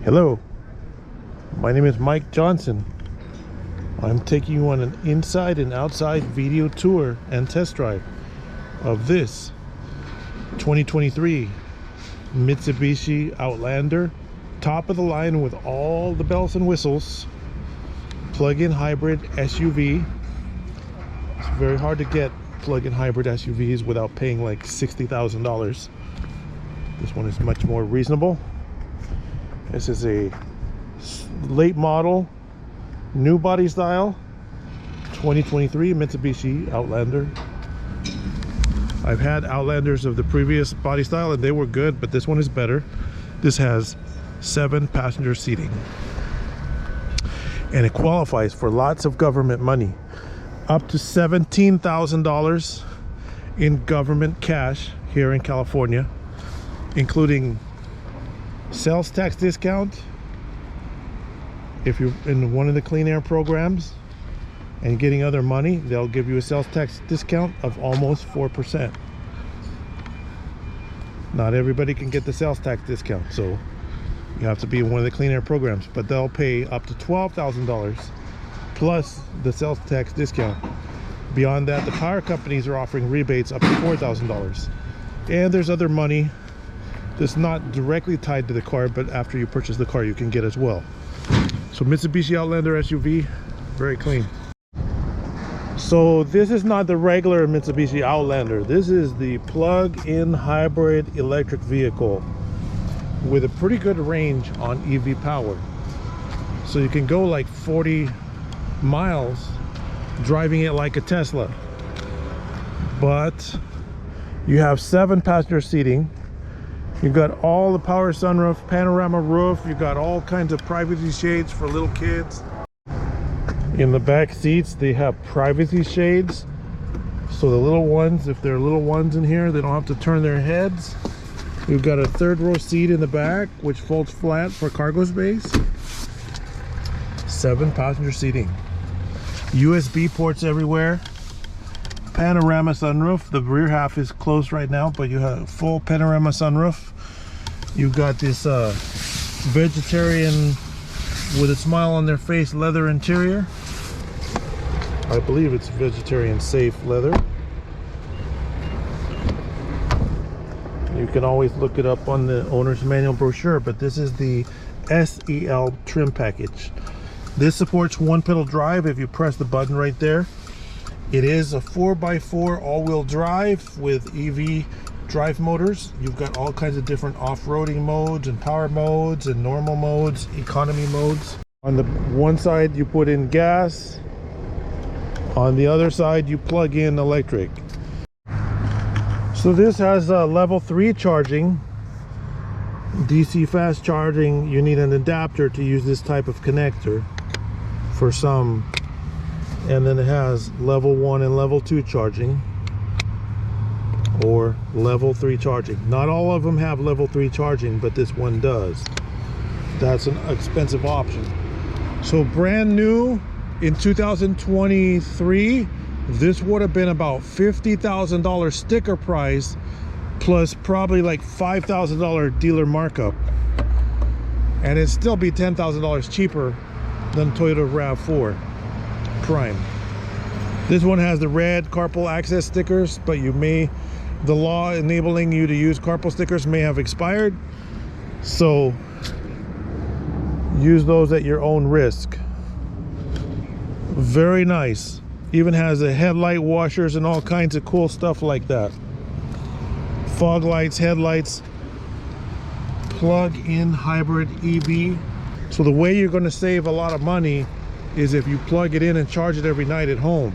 Hello, my name is Mike Johnson. I'm taking you on an inside and outside video tour and test drive of this 2023 Mitsubishi Outlander, top of the line with all the bells and whistles, plug-in hybrid SUV. It's very hard to get plug-in hybrid SUVs without paying like $60,000. This one is much more reasonable. This is a late model, new body style, 2023 Mitsubishi Outlander. I've had Outlanders of the previous body style and they were good, but this one is better. This has 7 passenger seating. And it qualifies for lots of government money. Up to $17,000 in government cash here in California, including sales tax discount if you're in one of the clean air programs and getting other money. They'll give you a sales tax discount of almost 4%. Not everybody can get the sales tax discount, so you have to be in one of the clean air programs, but they'll pay up to $12,000 plus the sales tax discount. Beyond that, the power companies are offering rebates up to $4,000, and there's other money that's not directly tied to the car, but after you purchase the car you can get as well. So Mitsubishi Outlander SUV, very clean. So this is not the regular Mitsubishi Outlander. This is the plug-in hybrid electric vehicle with a pretty good range on EV power. So you can go like 40 miles driving it like a Tesla. But you have 7 passenger seating. You've got all the power sunroof, panorama roof. You've got all kinds of privacy shades for little kids. In the back seats, they have privacy shades. So the little ones, if there are little ones in here, they don't have to turn their heads. We've got a 3rd row seat in the back, which folds flat for cargo space. 7 passenger seating. USB ports everywhere. Panorama sunroof. The rear half is closed right now, but you have a full panorama sunroof. You've got this vegetarian with a smile on their face leather interior. I believe it's vegetarian safe leather. You can always look it up on the owner's manual brochure, but this is the SEL trim package. This supports 1-pedal drive if you press the button right there. It is a 4x4 all-wheel drive with EV drive motors. You've got all kinds of different off-roading modes and power modes and normal modes, economy modes. On the one side you put in gas, on the other side you plug in electric. So this has level 3 charging, DC fast charging. You need an adapter to use this type of connector for some. And then it has level 1 and level 2 charging, or level 3 charging. Not all of them have level 3 charging, but this one does. That's an expensive option. So brand new in 2023, this would have been about $50,000 sticker price plus probably like $5,000 dealer markup, and it'd still be $10,000 cheaper than Toyota Rav4 Prime. This one has the red carpool access stickers, but the law enabling you to use carpool stickers may have expired, so use those at your own risk. Very nice. Even has a headlight washers and all kinds of cool stuff like that. Fog lights, headlights, plug-in hybrid EV. So the way you're going to save a lot of money is if you plug it in and charge it every night at home.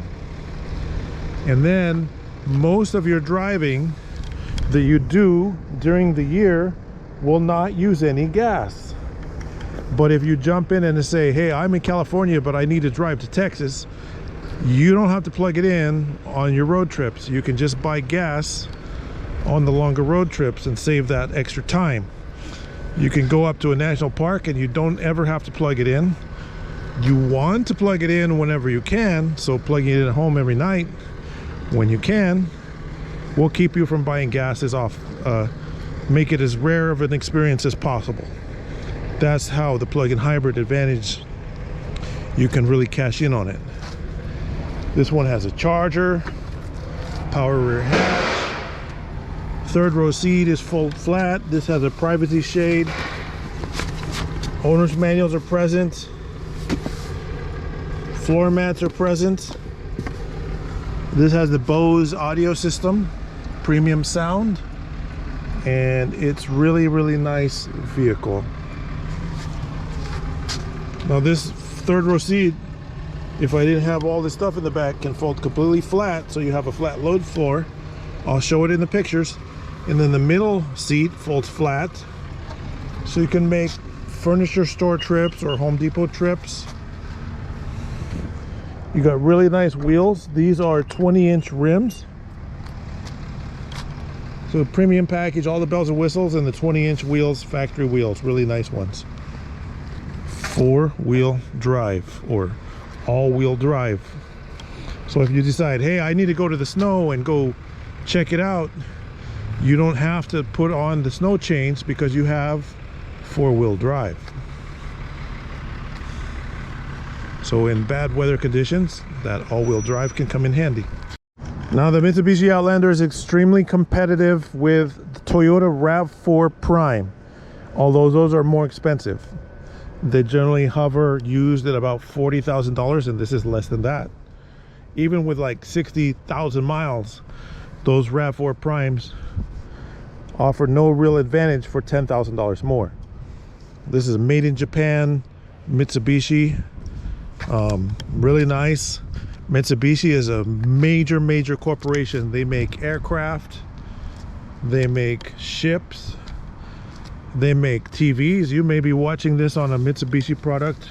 And then most of your driving that you do during the year will not use any gas. But if you jump in and say, hey, I'm in California, but I need to drive to Texas, you don't have to plug it in on your road trips. You can just buy gas on the longer road trips and save that extra time. You can go up to a national park and you don't ever have to plug it in. You want to plug it in whenever you can, so plugging it in at home every night when you can will keep you from buying gas make it as rare of an experience as possible. That's how the plug-in hybrid advantage, you can really cash in on it. This one has a charger, power rear hatch, third row seat is full flat. This has a privacy shade. Owner's manuals are present. Floor mats are present. This has the Bose audio system, premium sound, and it's really nice vehicle. Now this third row seat, if I didn't have all this stuff in the back, can fold completely flat, so you have a flat load floor. I'll show it in the pictures. And then the middle seat folds flat, so you can make furniture store trips or Home Depot trips. You got really nice wheels. These are 20-inch rims. So premium package, all the bells and whistles, and the 20-inch wheels, factory wheels, really nice ones. 4-wheel drive or all-wheel drive. So if you decide, hey, I need to go to the snow and go check it out, you don't have to put on the snow chains because you have 4-wheel drive. So in bad weather conditions, that all-wheel drive can come in handy. Now the Mitsubishi Outlander is extremely competitive with the Toyota Rav4 Prime, although those are more expensive. They generally hover used at about $40,000, and this is less than that. Even with like 60,000 miles, those Rav4 Primes offer no real advantage for $10,000 more. This is made in Japan, Mitsubishi. Really nice. Mitsubishi is a major corporation. They make aircraft, they make ships, they make TVs. You may be watching this on a Mitsubishi product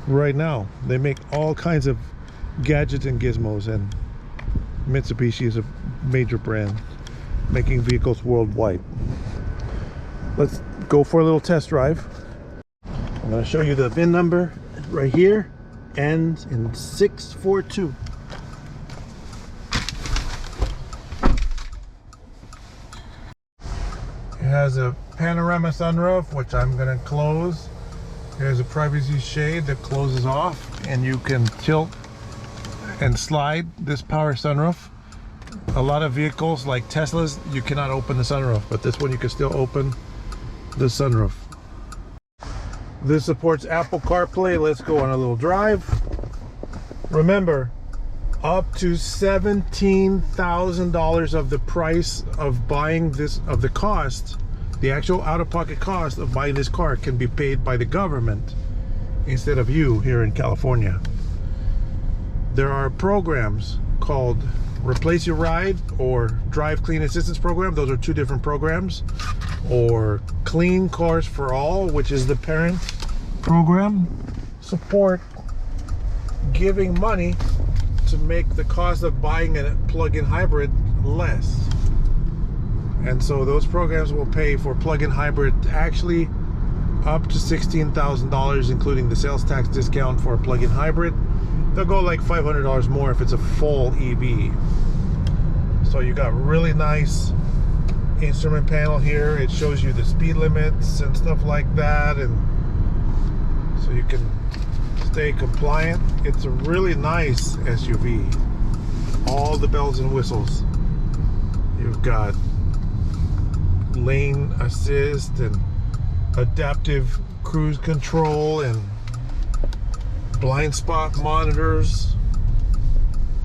right now. They make all kinds of gadgets and gizmos, and Mitsubishi is a major brand making vehicles worldwide. Let's go for a little test drive. I'm going to show you the VIN number right here. Ends in 642. It has a panorama sunroof, which I'm going to close. There's a privacy shade that closes off, and you can tilt and slide this power sunroof. A lot of vehicles like Teslas, you cannot open the sunroof, but this one you can still open the sunroof. This supports Apple CarPlay. Let's go on a little drive. Remember, up to $17,000 of the price of buying this, of the cost, the actual out-of-pocket cost of buying this car, can be paid by the government instead of you here in California. There are programs called Replace Your Ride or Drive Clean Assistance Program. Those are two different programs. Or Clean Cars for All, which is the parent program. Support giving money to make the cost of buying a plug-in hybrid less. And so those programs will pay for plug-in hybrid actually up to $16,000, including the sales tax discount for a plug-in hybrid. They'll go like $500 more if it's a full EV. So you got really nice instrument panel here. It shows you the speed limits and stuff like that, and so you can stay compliant. It's a really nice SUV. All the bells and whistles. You've got lane assist and adaptive cruise control and blind spot monitors.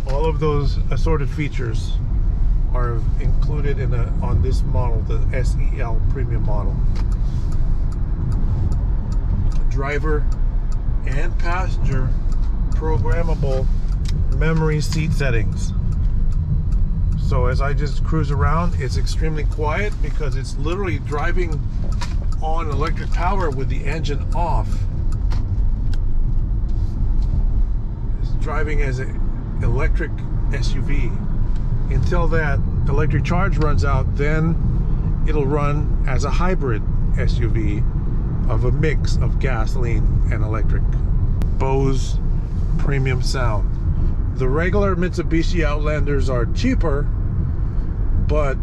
All of those assorted features are included in on this model, the SEL premium model. Driver and passenger programmable memory seat settings. So as I just cruise around, it's extremely quiet because it's literally driving on electric power with the engine off. It's driving as an electric SUV. Until that electric charge runs out, then it'll run as a hybrid SUV of a mix of gasoline and electric. Bose premium sound. The regular Mitsubishi Outlanders are cheaper, but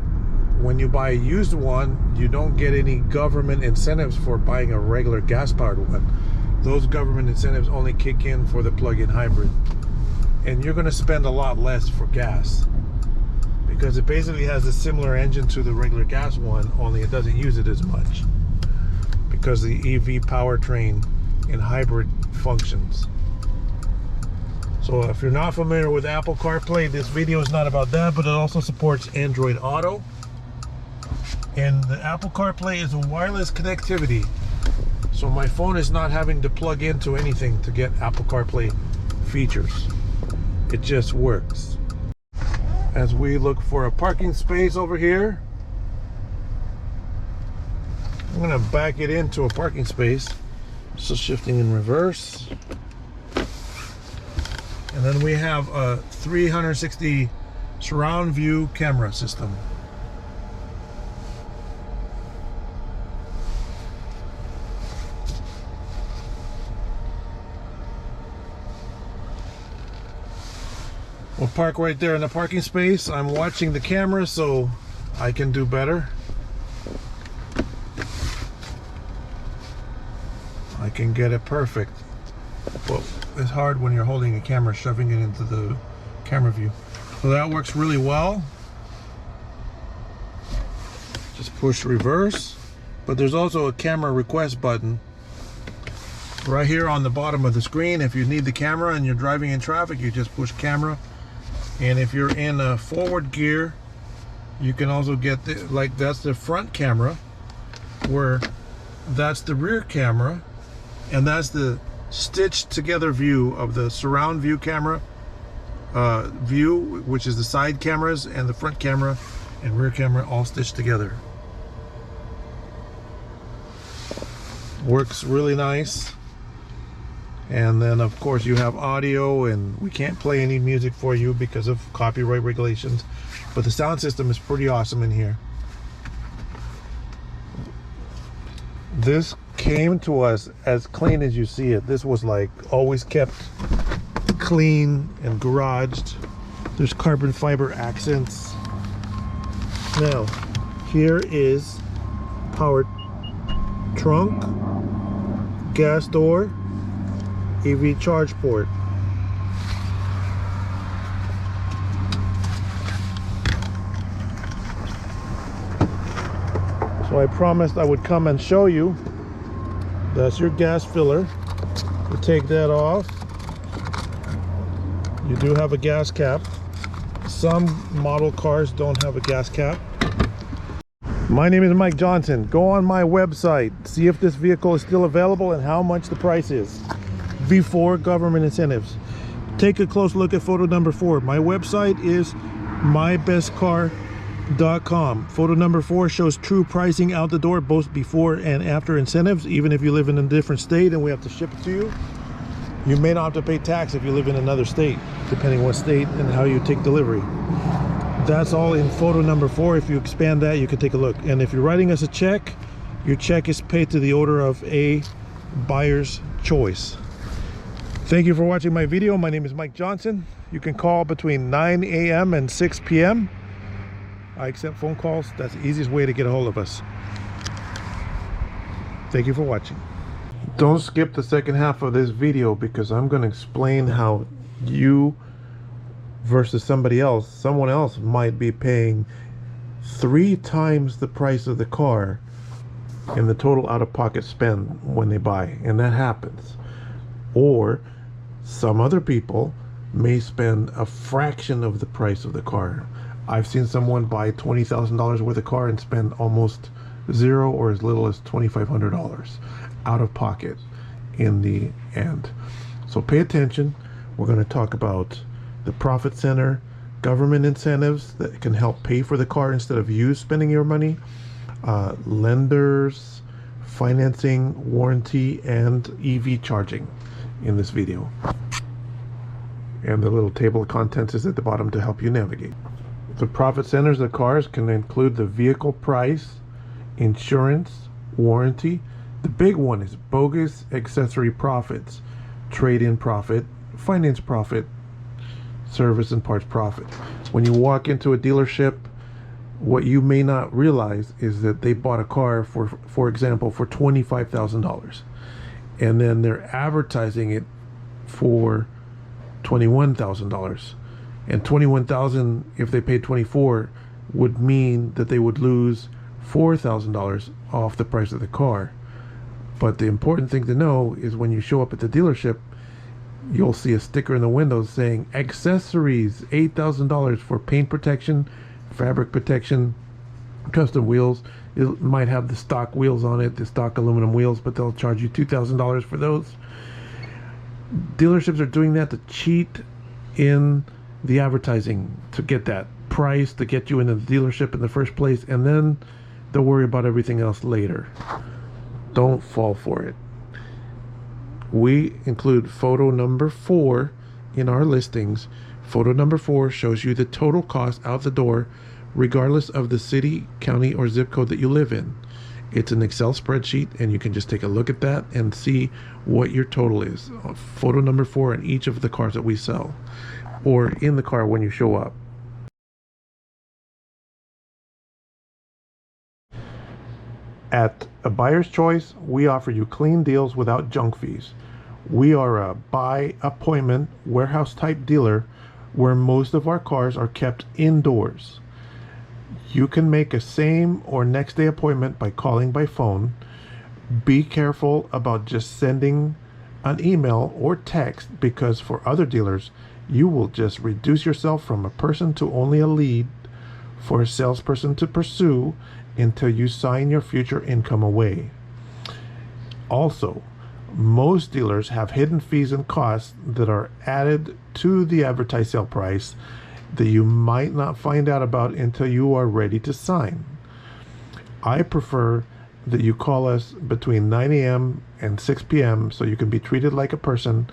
when you buy a used one, you don't get any government incentives for buying a regular gas-powered one. Those government incentives only kick in for the plug-in hybrid. And you're going to spend a lot less for gas, because it basically has a similar engine to the regular gas one, only it doesn't use it as much because the EV powertrain and hybrid functions. So if you're not familiar with Apple CarPlay, this video is not about that, but it also supports Android Auto. And the Apple CarPlay is a wireless connectivity, so my phone is not having to plug into anything to get Apple CarPlay features. It just works. As we look for a parking space over here, I'm gonna back it into a parking space. So shifting in reverse. And then we have a 360 surround view camera system. We'll park right there in the parking space. I'm watching the camera so I can do better. I can get it perfect. Well, it's hard when you're holding a camera, shoving it into the camera view. So that works really well. Just push reverse. But there's also a camera request button right here on the bottom of the screen. If you need the camera and you're driving in traffic, you just push camera. And if you're in a forward gear, you can also get the, like, that's the front camera, where that's the rear camera, and that's the stitched together view of the surround view camera view, which is the side cameras and the front camera and rear camera all stitched together. Works really nice. And then of course you have audio, and we can't play any music for you because of copyright regulations, but the sound system is pretty awesome in here. This came to us as clean as you see it. This was like always kept clean and garaged. There's carbon fiber accents. Now here is power trunk, gas door, EV charge port. So I promised I would come and show you. That's your gas filler. You take that off. You do have a gas cap. Some model cars don't have a gas cap. My name is Mike Johnson. Go on my website, see if this vehicle is still available and how much the price is. V4 government incentives. Take a close look at photo number 4. My website is mybestcar.com. Photo number 4 shows true pricing out the door, both before and after incentives. Even if you live in a different state and we have to ship it to you, you may not have to pay tax if you live in another state, depending what state and how you take delivery. That's all in photo number 4. If you expand that, you can take a look. And if you're writing us a check, your check is paid to the order of a buyer's choice. Thank you for watching my video. My name is Mike Johnson. You can call between 9 a.m. and 6 p.m. I accept phone calls. That's the easiest way to get a hold of us. Thank you for watching. Don't skip the second half of this video, because I'm going to explain how you versus someone else might be paying 3 times the price of the car in the total out-of-pocket spend when they buy, and that happens. Or some other people may spend a fraction of the price of the car. I've seen someone buy $20,000 worth of car and spend almost zero or as little as $2,500 out of pocket in the end. So pay attention. We're going to talk about the profit center, government incentives that can help pay for the car instead of you spending your money, lenders, financing, warranty, and EV charging in this video. And the little table of contents is at the bottom to help you navigate. The profit centers of cars can include the vehicle price, insurance, warranty. The big one is bogus accessory profits, trade-in profit, finance profit, service and parts profit. When you walk into a dealership What you may not realize is that they bought a car for example, for $25,000, and then they're advertising it for $21,000, and $21,000, if they paid 24, would mean that they would lose $4,000 off the price of the car. But the important thing to know is when you show up at the dealership, you'll see a sticker in the window saying accessories, $8,000 for paint protection, fabric protection, custom wheels. It might have the stock wheels on it, the stock aluminum wheels, but they'll charge you $2,000 for those. Dealerships are doing that to cheat in the advertising, to get that price, to get you into the dealership in the first place, and then they'll worry about everything else later. Don't fall for it. We include photo number 4 in our listings. Photo number 4 shows you the total cost out the door, regardless of the city, county, or zip code that you live in. It's an Excel spreadsheet, and you can just take a look at that and see what your total is. Photo number 4 in each of the cars that we sell, or in the car when you show up. At A Buyer's Choice, we offer you clean deals without junk fees. We are a by appointment warehouse type dealer where most of our cars are kept indoors. You can make a same or next day appointment by calling by phone. Be careful about just sending an email or text, because for other dealers, you will just reduce yourself from a person to only a lead for a salesperson to pursue until you sign your future income away. Also, most dealers have hidden fees and costs that are added to the advertised sale price that you might not find out about until you are ready to sign. I prefer that you call us between 9 a.m. and 6 p.m. so you can be treated like a person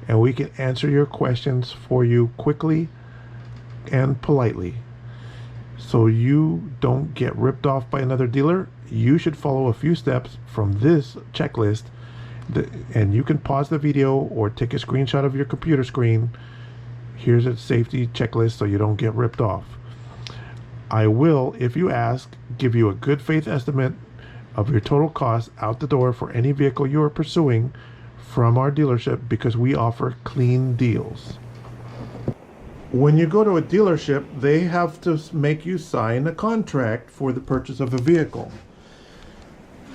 and we can answer your questions for you quickly and politely. So you don't get ripped off by another dealer, you should follow a few steps from this checklist, and you can pause the video or take a screenshot of your computer screen. Here's a safety checklist so you don't get ripped off. I will, if you ask, give you a good faith estimate of your total cost out the door for any vehicle you are pursuing from our dealership, because we offer clean deals. When you go to a dealership, they have to make you sign a contract for the purchase of a vehicle.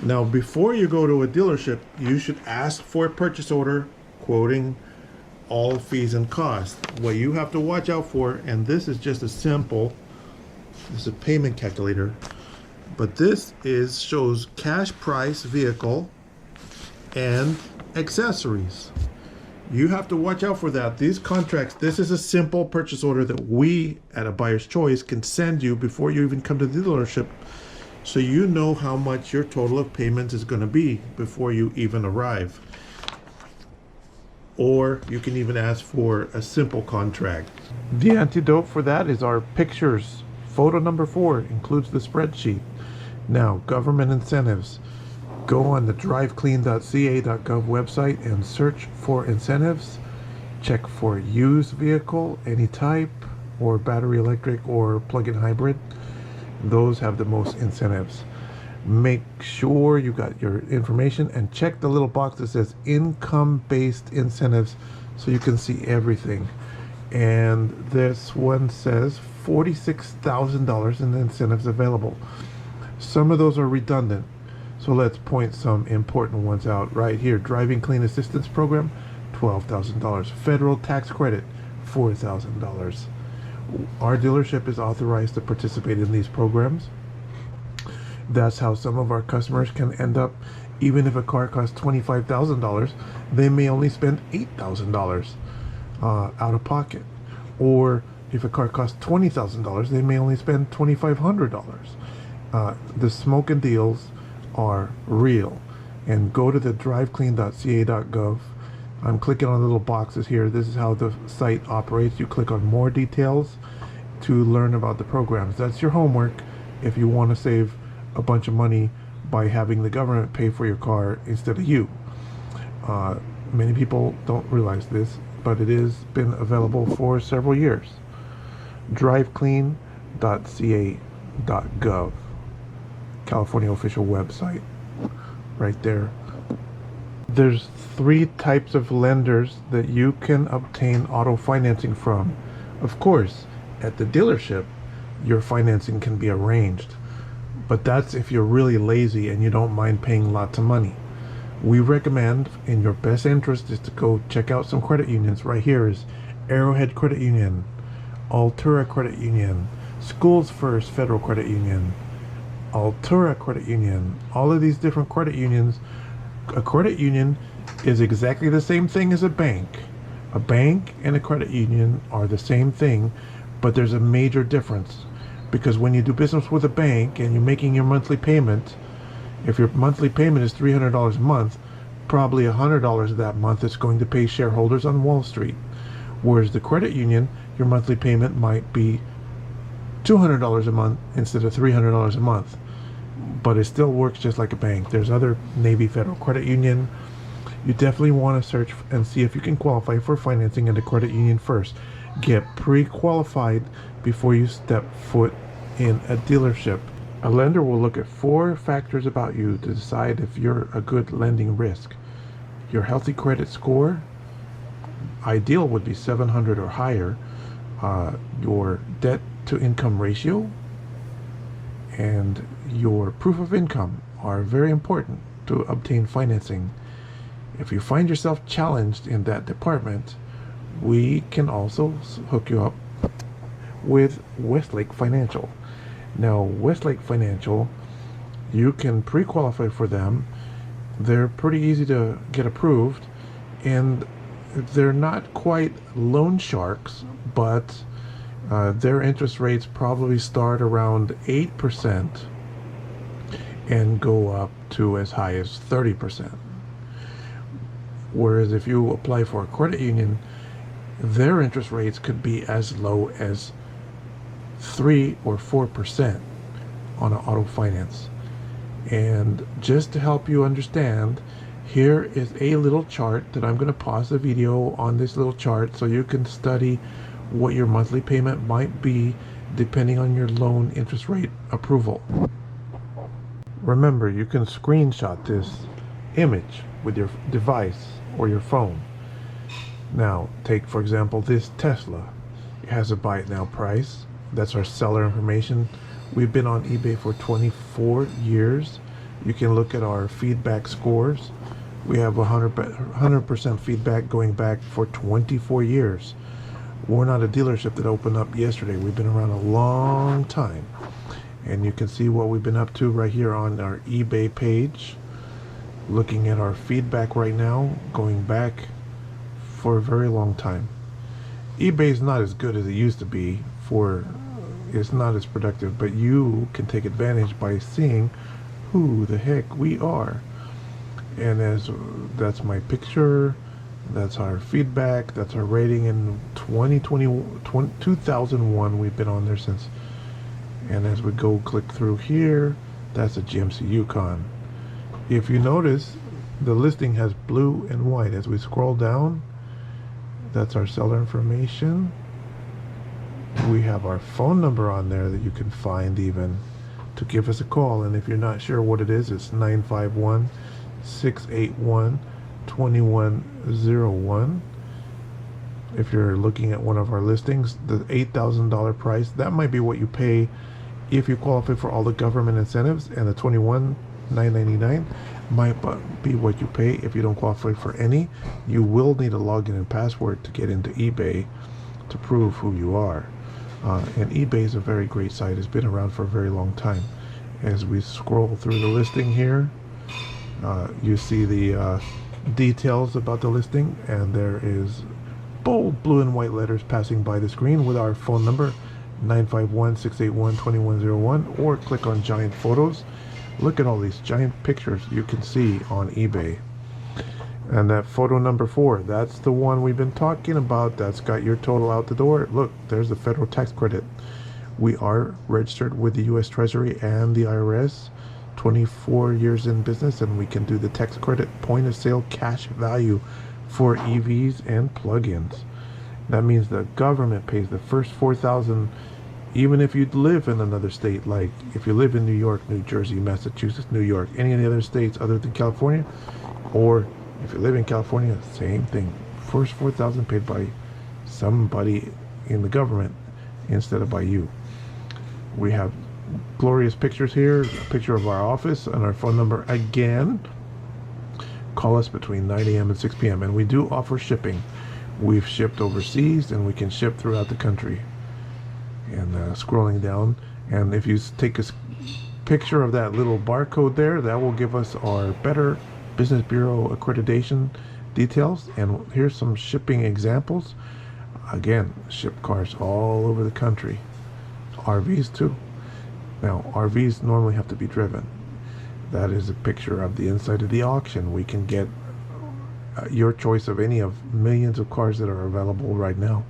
Now, before you go to a dealership, you should ask for a purchase order quoting all fees and costs. What you have to watch out for, and this is just a simple, this is a payment calculator, but this shows cash price, vehicle, and accessories. You have to watch out for that. These contracts, this is a simple purchase order that we at A Buyer's Choice can send you before you even come to the dealership, so you know how much your total of payments is going to be before you even arrive. Or you can even ask for a simple contract. The antidote for that is our pictures. Photo number 4 includes the spreadsheet. Now, government incentives. Go on the driveclean.ca.gov website and search for incentives. Check for used vehicle, any type, or battery electric or plug-in hybrid. Those have the most incentives. Make sure you got your information and check the little box that says income-based incentives so you can see everything. And this one says $46,000 in incentives available. Some of those are redundant, so let's point some important ones out right here. Driving Clean Assistance Program, $12,000. Federal tax credit, $4,000. Our dealership is authorized to participate in these programs. That's how some of our customers can end up, even if a car costs $25,000, they may only spend $8,000 out of pocket. Or if a car costs $20,000, they may only spend $2,500. The smoking deals are real. And go to the driveclean.ca.gov. I'm clicking on the little boxes here. This is how the site operates. You click on more details to learn about the programs. That's your homework if you want to save a bunch of money by having the government pay for your car instead of you. Many people don't realize this, but it has been available for several years. Driveclean.ca. california.gov, California official website, right there. There's 3 types of lenders that you can obtain auto financing from. Of course, at the dealership, your financing can be arranged, but that's if you're really lazy and you don't mind paying lots of money. We recommend, in your best interest, is to go check out some credit unions. Right here is Arrowhead Credit Union, Altura Credit Union, Schools First Federal Credit Union, Altura Credit Union. All of these different credit unions. A credit union is exactly the same thing as a bank. A bank and a credit union are the same thing, but there's a major difference. Because when you do business with a bank and you're making your monthly payment, if your monthly payment is $300 a month, probably $100 of that month is going to pay shareholders on Wall Street. Whereas the credit union, your monthly payment might be $200 a month instead of $300 a month. But it still works just like a bank. There's other Navy Federal Credit Union. You definitely want to search and see if you can qualify for financing at a credit union first. Get pre-qualified before you step foot in a dealership. A lender will look at 4 factors about you to decide if you're a good lending risk. Your healthy credit score, ideal would be 700 or higher. Your debt to income ratio and your proof of income are very important to obtain financing. If you find yourself challenged in that department, we can also hook you up with Westlake Financial. Now, Westlake Financial, you can pre-qualify for them. They're pretty easy to get approved, and they're not quite loan sharks, but their interest rates probably start around 8% and go up to as high as 30%. Whereas if you apply for a credit union, their interest rates could be as low as 3 or 4% on an auto finance. And just to help you understand, here is a little chart that I'm going to pause the video on this little chart so you can study what your monthly payment might be depending on your loan interest rate approval. Remember, you can screenshot this image with your device or your phone. Now, take for example this Tesla. It has a buy it now price. That's our seller information. We've been on eBay for 24 years. You can look at our feedback scores. We have 100% feedback going back for 24 years. We're not a dealership that opened up yesterday. We've been around a long time. And you can see what we've been up to right here on our eBay page. Looking at our feedback right now, going back for a very long time. eBay is not as good as it used to be. It's not as productive, but you can take advantage by seeing who the heck we are. And that's my picture, that's our feedback, that's our rating in 2001. We've been on there since. And as we go click through here, that's a GMC Yukon. If you notice, the listing has blue and white. As we scroll down, that's our seller information. We have our phone number on there that you can find even to give us a call. And if you're not sure what it is, it's 951-681-2101. If you're looking at one of our listings, the $8,000 price, that might be what you pay if you qualify for all the government incentives, and the $21,999 might be what you pay if you don't qualify for any. You will need a login and password to get into eBay to prove who you are. And eBay is a very great site. It's been around for a very long time. As we scroll through the listing here, you see the details about the listing, and there is bold blue and white letters passing by the screen with our phone number, 951-681-2101, or click on giant photos. Look at all these giant pictures you can see on eBay. And that photo number 4, that's the one we've been talking about. That's got your total out the door. Look, there's the federal tax credit. We are registered with the U.S. Treasury and the IRS, 24 years in business, and we can do the tax credit point of sale cash value for EVs and plug-ins. That means the government pays the first $4,000 Even if you live in another state, like if you live in New York, New Jersey, Massachusetts, New York, any of the other states other than California, or if you live in California, same thing. First $4,000 paid by somebody in the government instead of by you. We have glorious pictures here, a picture of our office and our phone number again. Call us between 9 a.m. and 6 p.m. and we do offer shipping. We've shipped overseas and we can ship throughout the country. And scrolling down, and if you take a picture of that little barcode there, that will give us our Better Business Bureau accreditation details. And here's some shipping examples. Again, ship cars all over the country. RVs too. Now, RVs normally have to be driven. That is a picture of the inside of the auction. We can get your choice of any of millions of cars that are available right now.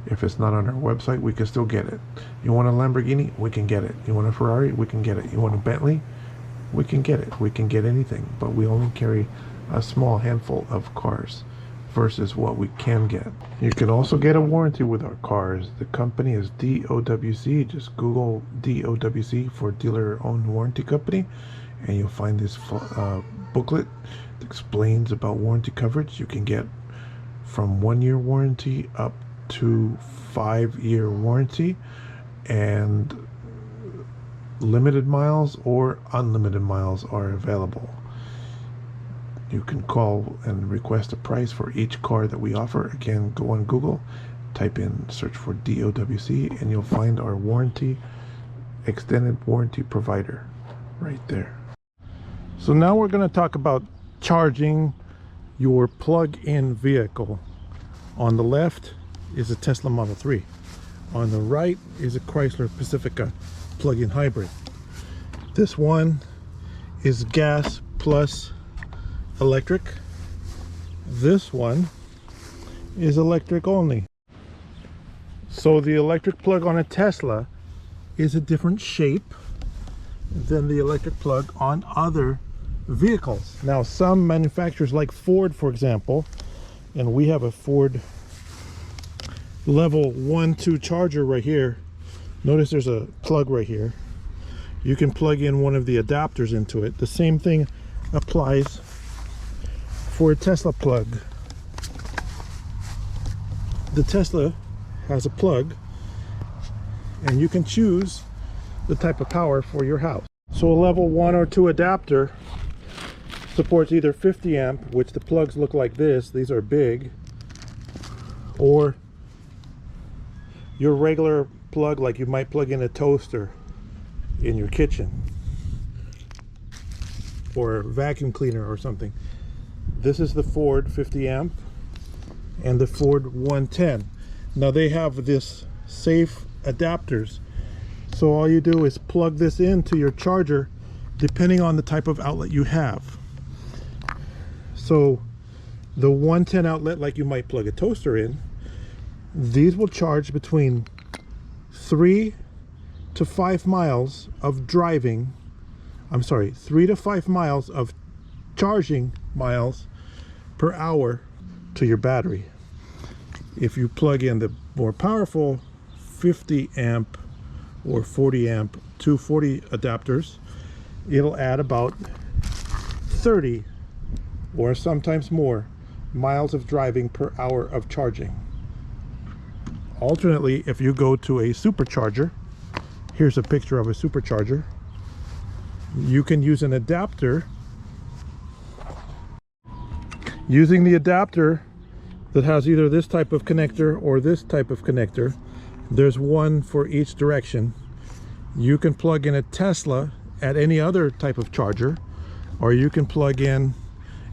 If it's not on our website, we can still get it. You want a Lamborghini? We can get it. You want a Ferrari? We can get it. You want a Bentley? We can get it. We can get anything, but we only carry a small handful of cars versus what we can get. You can also get a warranty with our cars. The company is DOWC. Just Google DOWC for Dealer-Owned Warranty Company, and you'll find this booklet that explains about warranty coverage. You can get from 1-year warranty up to 5-year warranty, and limited miles or unlimited miles are available. You can call and request a price for each car that we offer. Again, go on Google, type in, search for DOWC, and you'll find our warranty, extended warranty provider right there. So now we're going to talk about charging your plug-in vehicle. On the left is a Tesla Model 3. On the right is a Chrysler Pacifica plug-in hybrid. This one is gas plus electric. This one is electric only. So the electric plug on a Tesla is a different shape than the electric plug on other vehicles. Now, some manufacturers like Ford, for example, and we have a Ford level 1-2 charger right here. Notice there's a plug right here. You can plug in one of the adapters into it. The same thing applies for a Tesla plug. The Tesla has a plug, and you can choose the type of power for your house. So a level 1 or 2 adapter supports either 50 amp, which the plugs look like this, these are big, or your regular plug like you might plug in a toaster in your kitchen or a vacuum cleaner or something. This is the Ford 50 amp and the Ford 110. Now they have this safe adapters, so all you do is plug this into your charger depending on the type of outlet you have. So the 110 outlet, like you might plug a toaster in, these will charge between 3 to 5 miles of driving. I'm sorry, 3 to 5 miles of charging miles per hour to your battery. If you plug in the more powerful 50 amp or 40 amp 240 adapters, it'll add about 30 or sometimes more miles of driving per hour of charging. Alternately, if you go to a supercharger, here's a picture of a supercharger, you can use an adapter. Using the adapter that has either this type of connector or this type of connector, there's one for each direction. You can plug in a Tesla at any other type of charger, or you can plug in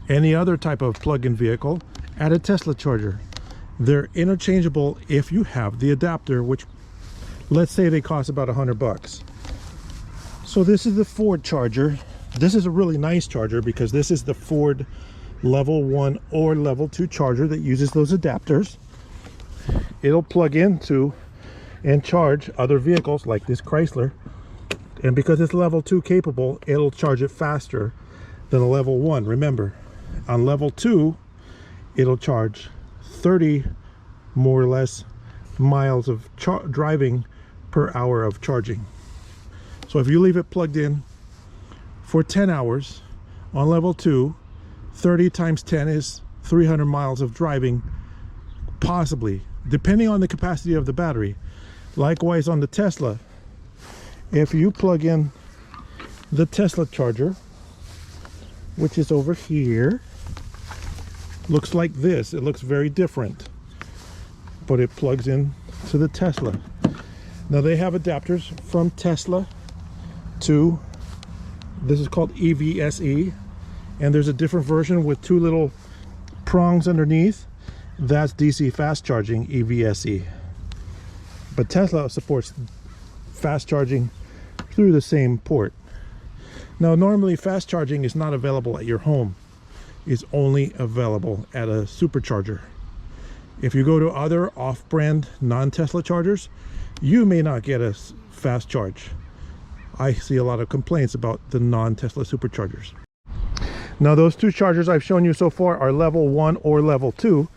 any other type of plug-in vehicle at a Tesla charger. They're interchangeable if you have the adapter, which let's say they cost about $100. So this is the Ford charger. This is a really nice charger because this is the Ford level 1 or level 2 charger that uses those adapters. It'll plug into and charge other vehicles like this Chrysler, and because it's level 2 capable, it'll charge it faster than a level 1. Remember, on level 2 it'll charge 30 more or less miles of driving per per hour of charging. So if you leave it plugged in for 10 hours on level 2, 30 times 10 is 300 miles of driving, possibly, depending on the capacity of the battery. Likewise on the Tesla, if you plug in the Tesla charger, which is over here, looks like this. It looks very different, but it plugs in to the Tesla. Now they have adapters from Tesla to, this is called EVSE, and there's a different version with 2 little prongs underneath. That's DC fast charging, EVSE. But Tesla supports fast charging through the same port. Now normally fast charging is not available at your home. It's only available at a supercharger. If you go to other off-brand non-Tesla chargers, you may not get a fast charge. I see a lot of complaints about the non-Tesla superchargers. Now those 2 chargers I've shown you so far are level 1 or level 2.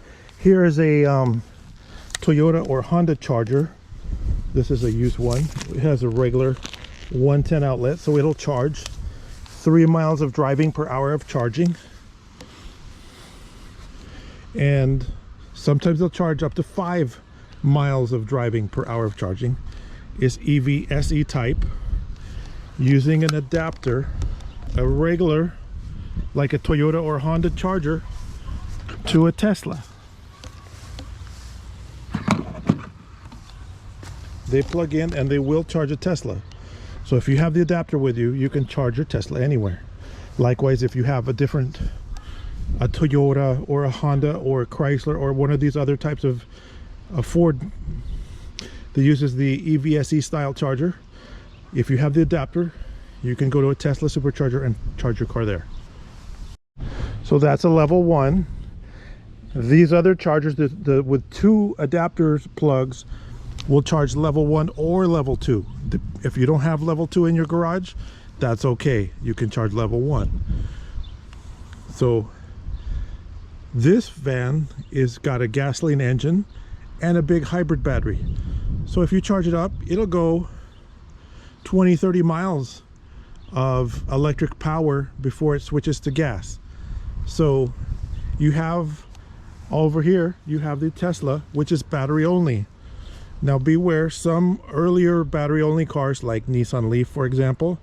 Here is a Toyota or Honda charger. This is a used one. It has a regular 110 outlet, so it'll charge 3 miles of driving per hour of charging. And sometimes they'll charge up to 5 miles of driving per hour of charging. It's EVSE type, using an adapter, a regular, like a Toyota or Honda charger, to a Tesla. They plug in and they will charge a Tesla. So if you have the adapter with you, you can charge your Tesla anywhere. Likewise, if you have a Toyota or a Honda or a Chrysler or one of these other types of Ford that uses the EVSE style charger, if you have the adapter, you can go to a Tesla supercharger and charge your car there. So that's a level 1. These other chargers with 2 adapters plugs will charge level 1 or level 2. If you don't have level 2 in your garage, that's okay. You can charge level 1. So this van is got a gasoline engine and a big hybrid battery. So if you charge it up, it'll go 20-30 miles of electric power before it switches to gas. So you have over here, you have the Tesla, which is battery only. Now beware, some earlier battery only cars like Nissan Leaf, for example,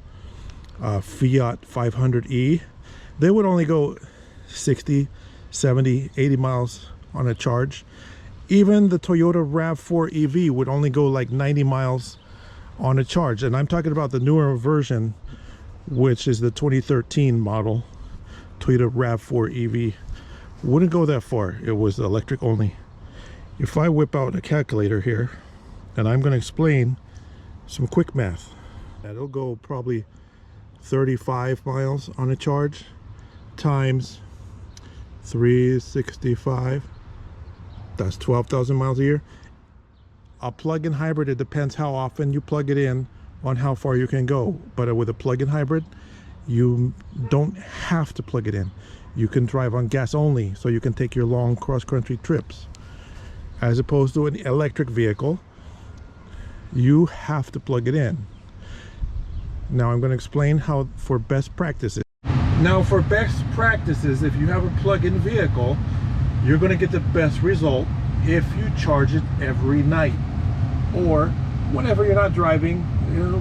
Fiat 500e, they would only go 60, 70, 80 miles on a charge. Even the Toyota Rav4 EV would only go like 90 miles on a charge. And I'm talking about the newer version, which is the 2013 model Toyota Rav4 EV. Wouldn't go that far. It was electric only. If I whip out a calculator here, and I'm going to explain some quick math, that'll go probably 35 miles on a charge times 365. That's 12,000 miles a year. A plug-in hybrid, it depends how often you plug it in on how far you can go. But with a plug-in hybrid, you don't have to plug it in. You can drive on gas only, so you can take your long cross-country trips. As opposed to an electric vehicle, you have to plug it in. Now I'm going to explain how for best practices. Now for best practices, if you have a plug-in vehicle, you're going to get the best result if you charge it every night, or whenever you're not driving,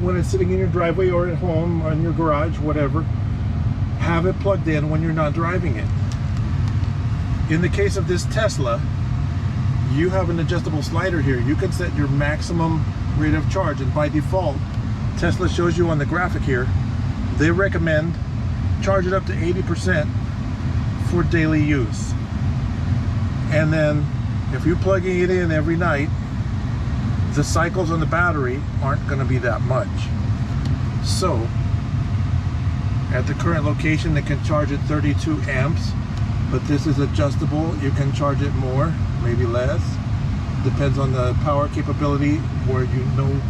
when it's sitting in your driveway or at home or in your garage, whatever, have it plugged in when you're not driving it. In the case of this Tesla, you have an adjustable slider here. You can set your maximum rate of charge, and by default, Tesla shows you on the graphic here, they recommend charge it up to 80% for daily use. And then if you're plugging it in every night, the cycles on the battery aren't going to be that much. So at the current location, they can charge it 32 amps, but this is adjustable. You can charge it more, maybe less. Depends on the power capability where you know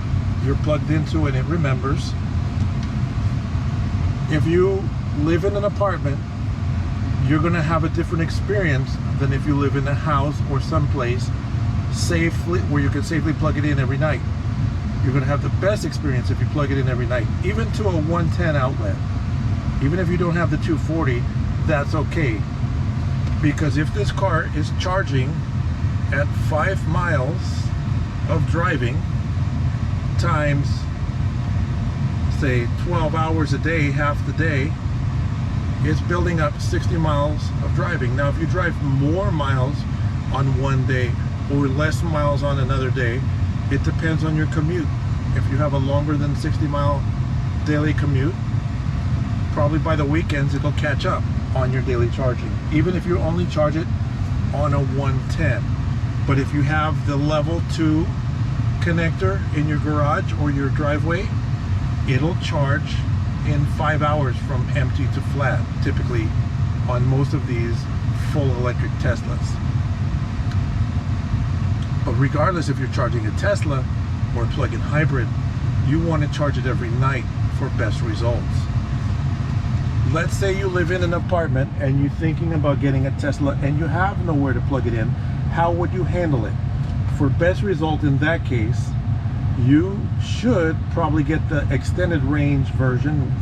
you're plugged into and it remembers. If you live in an apartment, you're going to have a different experience than if you live in a house or someplace safely where you can safely plug it in every night. You're going to have the best experience if you plug it in every night, even to a 110 outlet. Even if you don't have the 240, that's okay. Because if this car is charging at 5 miles of driving times, say 12 hours a day, half the day, it's building up 60 miles of driving. Now if you drive more miles on one day or less miles on another day, it depends on your commute. If you have a longer than 60-mile daily commute, probably by the weekends it'll catch up on your daily charging, even if you only charge it on a 110. But if you have the level 2 connector in your garage or your driveway, it'll charge in 5 hours from empty to flat, typically on most of these full electric Teslas. But regardless if you're charging a Tesla or a plug-in hybrid, you want to charge it every night for best results. Let's say you live in an apartment and you're thinking about getting a Tesla and you have nowhere to plug it in. How would you handle it? For best result in that case, you should probably get the extended range version.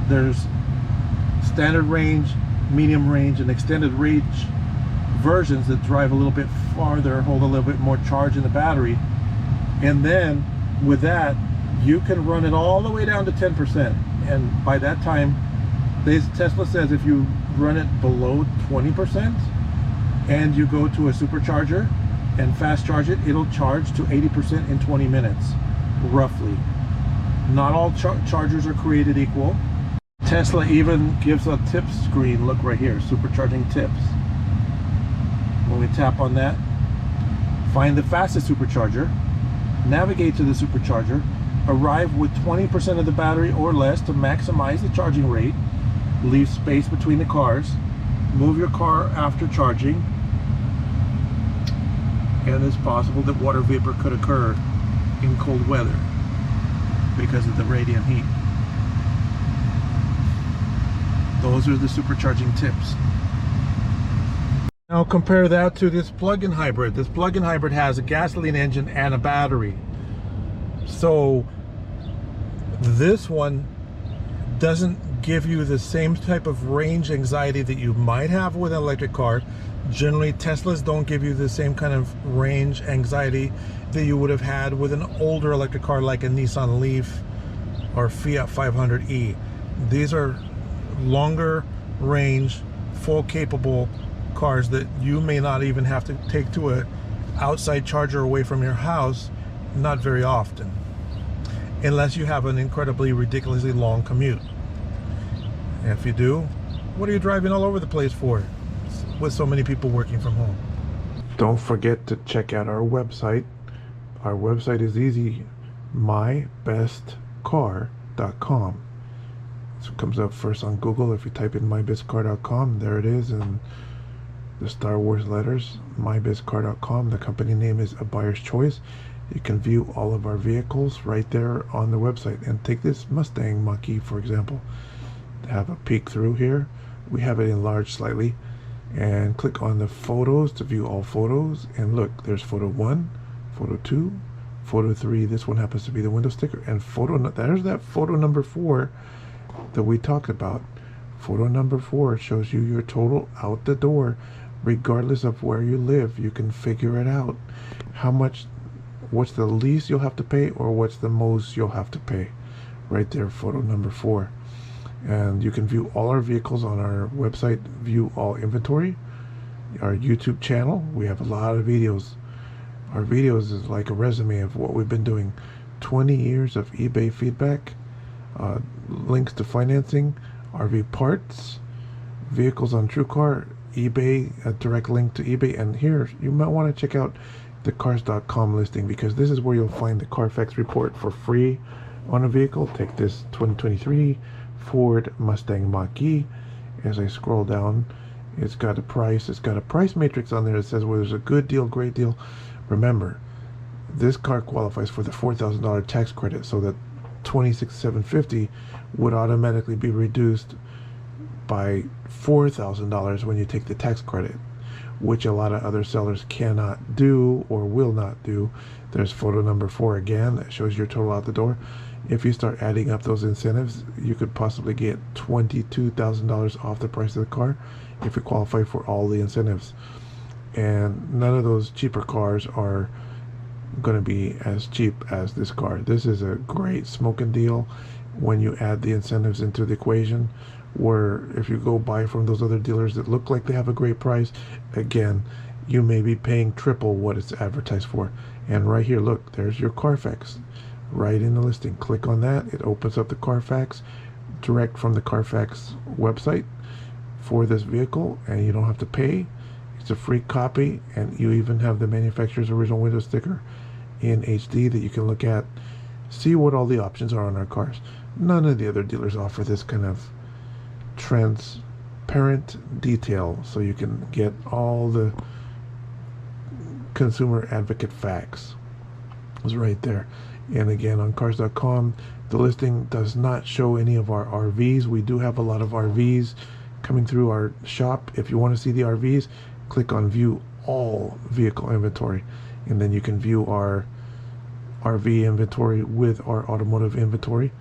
There's standard range, medium range, and extended range versions that drive a little bit farther, hold a little bit more charge in the battery. And then with that, you can run it all the way down to 10%. And by that time, Tesla says if you run it below 20% and you go to a supercharger and fast charge it, it'll charge to 80% in 20 minutes, roughly. Not all chargers are created equal. Tesla even gives a tips screen. Look right here, supercharging tips. When we tap on that, find the fastest supercharger, navigate to the supercharger, arrive with 20% of the battery or less to maximize the charging rate, leave space between the cars, move your car after charging, and it's possible that water vapor could occur in cold weather because of the radiant heat. Those are the supercharging tips. Now compare that to this plug-in hybrid. This plug-in hybrid has a gasoline engine and a battery. So this one doesn't give you the same type of range anxiety that you might have with an electric car. Generally, Teslas don't give you the same kind of range anxiety that you would have had with an older electric car like a Nissan Leaf or Fiat 500e. These are longer range, full capable cars that you may not even have to take to a outside charger away from your house, not very often, unless you have an incredibly ridiculously long commute. And if you do, what are you driving all over the place for with so many people working from home? Don't forget to check out our website. Our website is easy, mybestcar.com. So it comes up first on Google. If you type in mybestcar.com, there it is, and the Star Wars letters, mybestcar.com. The company name is A Buyer's Choice. You can view all of our vehicles right there on the website. And take this Mustang Mach-E, for example. To have a peek through here, we have it enlarged slightly. And click on the photos to view all photos. And look, there's photo 1, photo 2, photo 3. This one happens to be the window sticker. And there's that photo number 4 that we talked about. Photo number 4 shows you your total out the door, regardless of where you live. You can figure it out. What's the least you'll have to pay, or what's the most you'll have to pay. Right there, photo number 4. And you can view all our vehicles on our website, view all inventory. Our YouTube channel, we have a lot of videos. Our videos is like a resume of what we've been doing. 20 years of eBay feedback, links to financing, RV parts, vehicles on TrueCar, eBay, a direct link to eBay. And here, you might want to check out the cars.com listing, because this is where you'll find the Carfax report for free on a vehicle. Take this 2023 Ford Mustang Mach-E. As I scroll down, it's got a price. It's got a price matrix on there that says whether there's a good deal, great deal. Remember, this car qualifies for the $4,000 tax credit, so that $26,750 would automatically be reduced by $4,000 when you take the tax credit. which a lot of other sellers cannot do or will not do. There's photo number 4 again that shows your total out the door. If you start adding up those incentives, you could possibly get $22,000 off the price of the car if you qualify for all the incentives. And none of those cheaper cars are going to be as cheap as this car. This is a great smoking deal when you add the incentives into the equation, where if you go buy from those other dealers that look like they have a great price, again, you may be paying triple what it's advertised for. And right here, look, there's your Carfax right in the listing. Click on that. It opens up the Carfax direct from the Carfax website for this vehicle, and you don't have to pay. It's a free copy, and you even have the manufacturer's original window sticker in HD that you can look at, see what all the options are on our cars. None of the other dealers offer this kind of transparent detail, so you can get all the consumer advocate facts. It's right there. And again, on cars.com, the listing does not show any of our RVs. We do have a lot of RVs coming through our shop. If you want to see the RVs, click on view all vehicle inventory, and then you can view our RV inventory with our automotive inventory.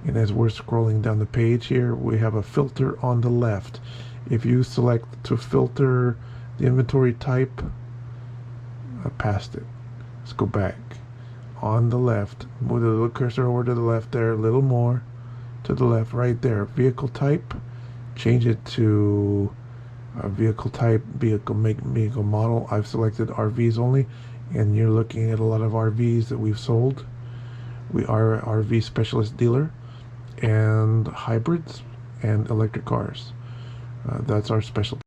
And as we're scrolling down the page here, we have a filter on the left. If you select to filter the inventory type, I passed it. Let's go back. On the left, move the little cursor over to the left there, a little more to the left, right there. Vehicle type, change it to vehicle type, vehicle make, vehicle model. I've selected RVs only, and you're looking at a lot of RVs that we've sold. We are an RV specialist dealer, and hybrids and electric cars. That's our specialty.